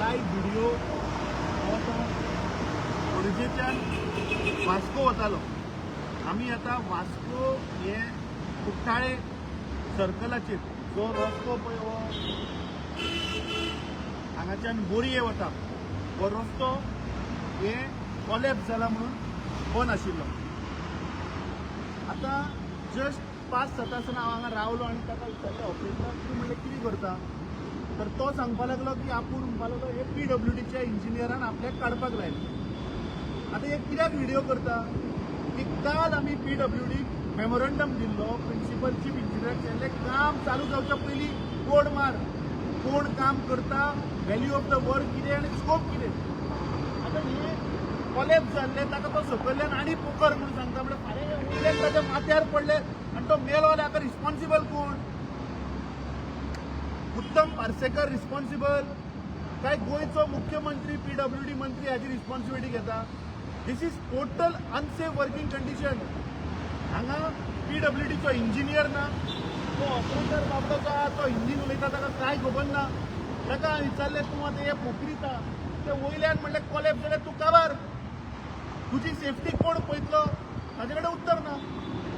Live video पणजेच्यान वास्को वतालो. आमी आतां वास्को हे कुट्टाळे सर्कलाचेर जो रस्तो पळय हो हांगाच्यान बोरये वता हो रस्तो हे कॉलेप्स जाला म्हणून बंद आशिल्लो. आतां जस्ट 5-7 आसतना हांव हांगा रावलो आनी ताका विचारलें ऑपरेटराक तूं म्हणलें कितें करता, तर तो सांगपा लागलो की आपूण म्हणपा लागलो हे PWDच्या इंजिनियरान आपल्याक काडपाक लायलें. आतां हे कित्याक व्हिडिओ करता की काल आमी PWD मेमोरंडम दिल्लो प्रिन्सिपल चीफ इंजिनियर सांगलें काम चालू जावच्या पयलीं बोर्ड मार, कोण काम करता, व्हॅल्यू ऑफ द वर्क कितें आनी स्कोप कितें. आतां हे कॉलेप्स जाल्ले ताका तो सकयल्यान आनी पोकर म्हणून सांगता म्हणजे फाल्यां वयल्यान ताच्या माथ्यार पडले आनी तो मेलो जाल्यार हाका रिस्पॉन्सिबल कोण? उत्तम पार्सेकर रिस्पॉन्सिबल काय गोयचो मुख्यमंत्री PWD मंत्री हाची रिस्पॉन्सिबिलिटी घेता? This is total unsafe working condition. हांगा PWDचो इंजिनियर ना, तो ऑपरेटर बाबडो आहा तो हिंदीन उलयता ताका कांय खबर ना. ताका विचारलें तूं आतां हे पोखरीता ते वयल्यान म्हणलें कॉलेप्स जाल्यार तूं काबार, तुजी सेफ्टी कोण पळयतलो ताजे कडेन उत्तर ना.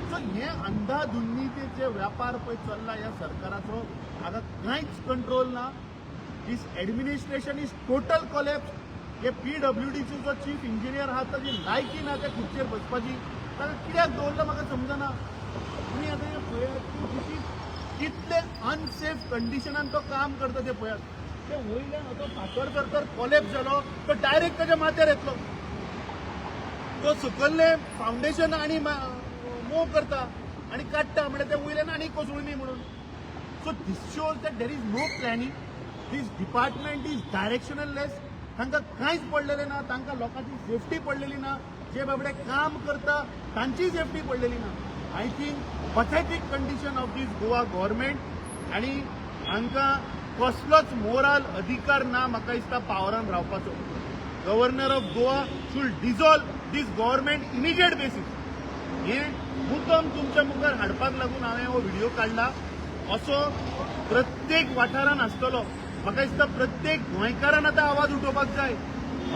सो हे अंधाधुंदीचे व्यापार पळय चल्ला ह्या सरकाराचो हाका कांयच कंट्रोल ना. दीस एडमिनिस्ट्रेशन इज टोटल कॉलेप्स. हे PWDचो जो चीफ इंजिनियर आहा ताची लायकी ना त्या खुर्चेर बसपाची, ताका कित्याक दवरला म्हाका समजना. तुमी आतां हे पळयात की कितले अनसेफ कंडिशनान तो काम करता ते पळयात. ते वयल्यान तो फातर जर कॉलेप्स जालो तो डायरेक्ट ताच्या माथ्यार येतलो. तो सकयल्ले फावंडेशन आनी मोव करता आनी काडटा म्हणजे ते वयल्यान आनी कोसळुनी म्हणून. So this shows that there is no planning. This department is directionless. तांकां कांयच पडलेलें ना, तांकां लोकांची सेफ्टी पडलेली ना, जे बाबडे काम करता तांची सेफ्टी पडलेली ना. I think pathetic condition of this Goa government आनी हांकां कसलोच मोरल अधिकार ना म्हाका दिसता पावरान रावपाचो. Governor of Goa should dissolve this government immediate basis. हे मुद्दम तुमच्या मुखार हाडपाक लागून हांवें हो व्हिडिओ काडला. असो प्रत्येक वाठारान आसतलो. म्हाका दिसता प्रत्येक गोंयकारान आतां आवाज उठोवपाक जाय.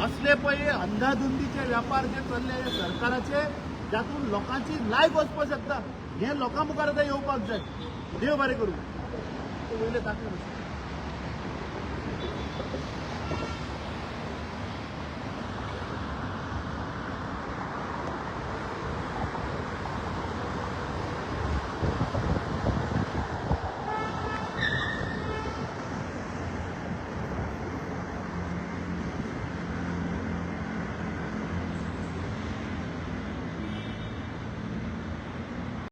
असले पळय अंधाधुंदीचे व्यापार जे चल्ले हे सरकाराचे, जातून लोकांची लायफ वचपाक शकता, हे लोकां मुखार आतां येवपाक जाय. देव बरें करूं. वयले दाखले